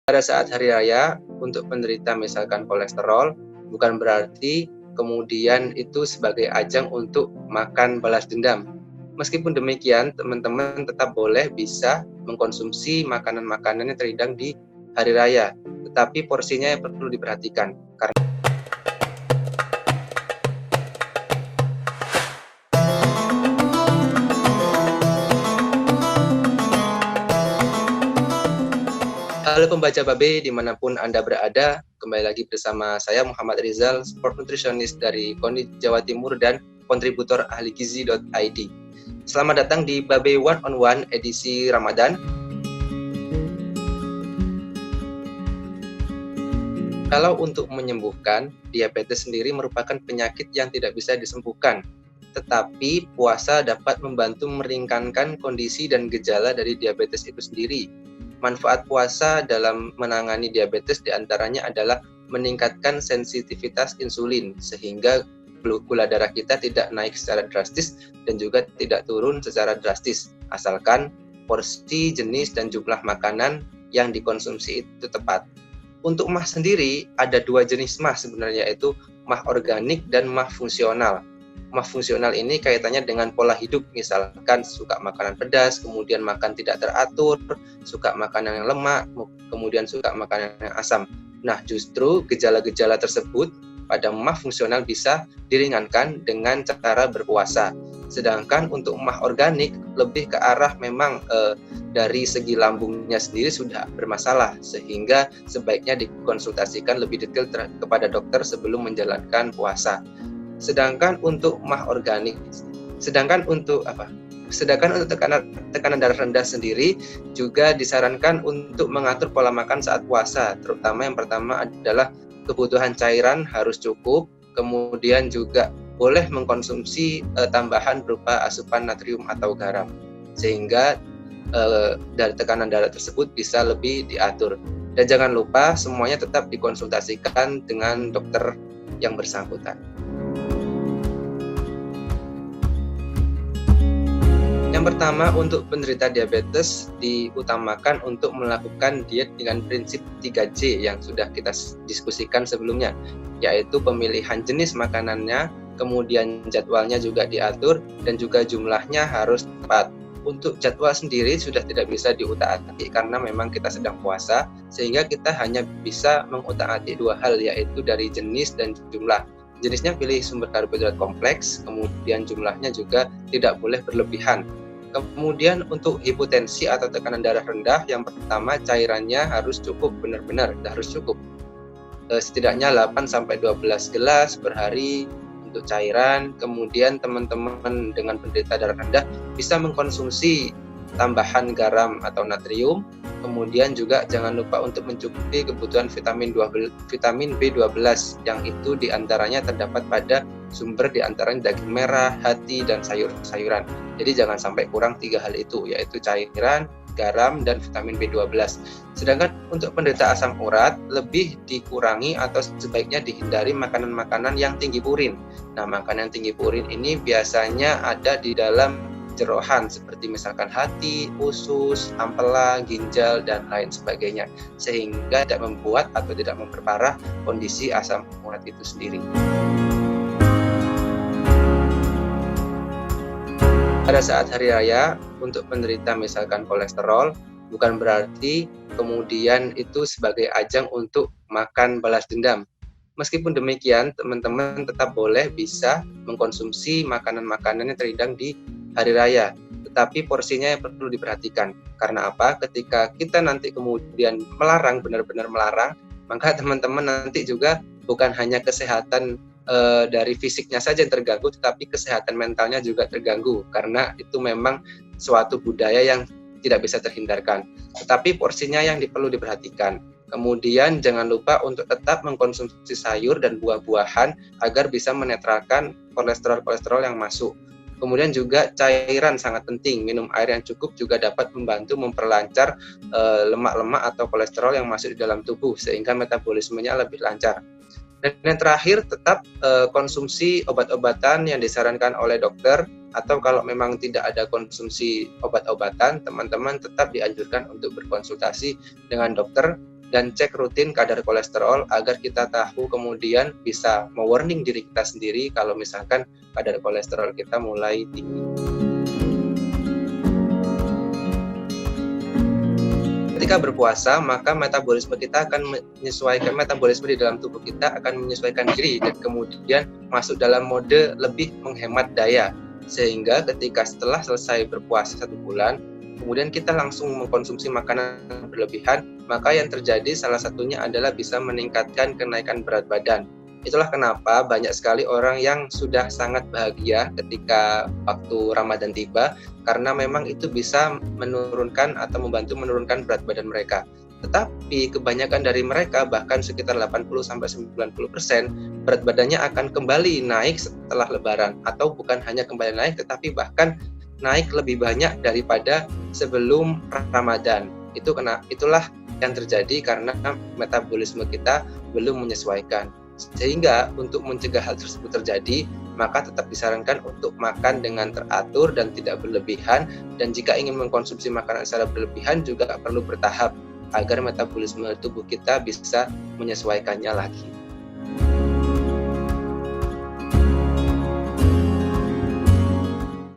Pada saat hari raya, untuk penderita misalkan kolesterol, bukan berarti kemudian itu sebagai ajang untuk makan balas dendam. Meskipun demikian, teman-teman tetap boleh bisa mengkonsumsi makanan-makanan yang terhidang di hari raya, tetapi porsinya yang perlu diperhatikan. Halo pembaca Babe dimanapun Anda berada, kembali lagi bersama saya Muhammad Rizal, sport nutritionist dari KONI Jawa Timur dan kontributor ahli gizi.id. Selamat datang di Babe One on One edisi Ramadan. Kalau untuk menyembuhkan, diabetes sendiri merupakan penyakit yang tidak bisa disembuhkan, tetapi puasa dapat membantu meringankan kondisi dan gejala dari diabetes itu sendiri. Manfaat puasa dalam menangani diabetes diantaranya adalah meningkatkan sensitivitas insulin sehingga gula darah kita tidak naik secara drastis dan juga tidak turun secara drastis, asalkan porsi, jenis, dan jumlah makanan yang dikonsumsi itu tepat. Untuk mah sendiri ada dua jenis mah sebenarnya, yaitu mah organik dan mah fungsional. Mah fungsional ini kaitannya dengan pola hidup, misalkan suka makanan pedas, kemudian makan tidak teratur, suka makanan yang lemak, kemudian suka makanan yang asam. Nah, justru gejala-gejala tersebut pada mah fungsional bisa diringankan dengan cara berpuasa. Sedangkan untuk mah organik lebih ke arah memang dari segi lambungnya sendiri sudah bermasalah, sehingga sebaiknya dikonsultasikan lebih detail kepada dokter sebelum menjalankan puasa. Sedangkan untuk mah organik, sedangkan untuk tekanan darah rendah sendiri juga disarankan untuk mengatur pola makan saat puasa, terutama yang pertama adalah kebutuhan cairan harus cukup, kemudian juga boleh mengkonsumsi tambahan berupa asupan natrium atau garam, sehingga dari tekanan darah tersebut bisa lebih diatur. Dan jangan lupa semuanya tetap dikonsultasikan dengan dokter yang bersangkutan. Yang pertama, untuk penderita diabetes diutamakan untuk melakukan diet dengan prinsip 3J yang sudah kita diskusikan sebelumnya, yaitu pemilihan jenis makanannya, kemudian jadwalnya juga diatur, dan juga jumlahnya harus tepat. Untuk jadwal sendiri sudah tidak bisa diutak-atik karena memang kita sedang puasa, sehingga kita hanya bisa mengutak-atik dua hal, yaitu dari jenis dan jumlah. Jenisnya pilih sumber karbohidrat kompleks, kemudian jumlahnya juga tidak boleh berlebihan. Kemudian untuk hipotensi atau tekanan darah rendah, yang pertama cairannya harus cukup, benar-benar harus cukup. Setidaknya 8-12 gelas per hari untuk cairan. Kemudian teman-teman dengan penderita darah rendah bisa mengkonsumsi tambahan garam atau natrium. Kemudian juga jangan lupa untuk mencukupi kebutuhan vitamin B12 yang itu diantaranya terdapat pada sumber diantaranya daging merah, hati, dan sayur-sayuran. Jadi jangan sampai kurang tiga hal itu, yaitu cairan, garam, dan vitamin B12. Sedangkan untuk penderita asam urat lebih dikurangi atau sebaiknya dihindari makanan-makanan yang tinggi purin. Nah, makanan tinggi purin ini biasanya ada di dalam jeroan seperti misalkan hati, usus, ampela, ginjal, dan lain sebagainya, sehingga tidak membuat atau tidak memperparah kondisi asam urat itu sendiri. Pada saat hari raya, untuk penderita misalkan kolesterol, bukan berarti kemudian itu sebagai ajang untuk makan balas dendam. Meskipun demikian, teman-teman tetap boleh bisa mengkonsumsi makanan-makanan yang terhidang di hari raya, tetapi porsinya yang perlu diperhatikan. Karena apa? Ketika kita nanti kemudian melarang, benar-benar melarang, maka teman-teman nanti juga bukan hanya kesehatan dari fisiknya saja yang terganggu, tetapi kesehatan mentalnya juga terganggu, karena itu memang suatu budaya yang tidak bisa terhindarkan. Tetapi porsinya yang perlu diperhatikan. Kemudian jangan lupa untuk tetap mengkonsumsi sayur dan buah-buahan agar bisa menetralkan kolesterol-kolesterol yang masuk. Kemudian juga cairan sangat penting, minum air yang cukup juga dapat membantu memperlancar lemak-lemak atau kolesterol yang masuk di dalam tubuh, sehingga metabolismenya lebih lancar. Dan yang terakhir, tetap konsumsi obat-obatan yang disarankan oleh dokter, atau kalau memang tidak ada konsumsi obat-obatan, teman-teman tetap dianjurkan untuk berkonsultasi dengan dokter dan cek rutin kadar kolesterol agar kita tahu kemudian bisa mewarning diri kita sendiri kalau misalkan kadar kolesterol kita mulai tinggi. Ketika berpuasa, maka metabolisme kita akan menyesuaikan, metabolisme di dalam tubuh kita akan menyesuaikan diri dan kemudian masuk dalam mode lebih menghemat daya. Sehingga ketika setelah selesai berpuasa 1 bulan, kemudian kita langsung mengkonsumsi makanan berlebihan, maka yang terjadi salah satunya adalah bisa meningkatkan kenaikan berat badan. Itulah kenapa banyak sekali orang yang sudah sangat bahagia ketika waktu Ramadan tiba, karena memang itu bisa menurunkan atau membantu menurunkan berat badan mereka. Tetapi kebanyakan dari mereka, bahkan sekitar 80-90%, berat badannya akan kembali naik setelah Lebaran, atau bukan hanya kembali naik, tetapi bahkan naik lebih banyak daripada sebelum Ramadan. Itulah yang terjadi karena metabolisme kita belum menyesuaikan. Sehingga untuk mencegah hal tersebut terjadi, maka tetap disarankan untuk makan dengan teratur dan tidak berlebihan, dan jika ingin mengkonsumsi makanan secara berlebihan juga perlu bertahap agar metabolisme tubuh kita bisa menyesuaikannya lagi.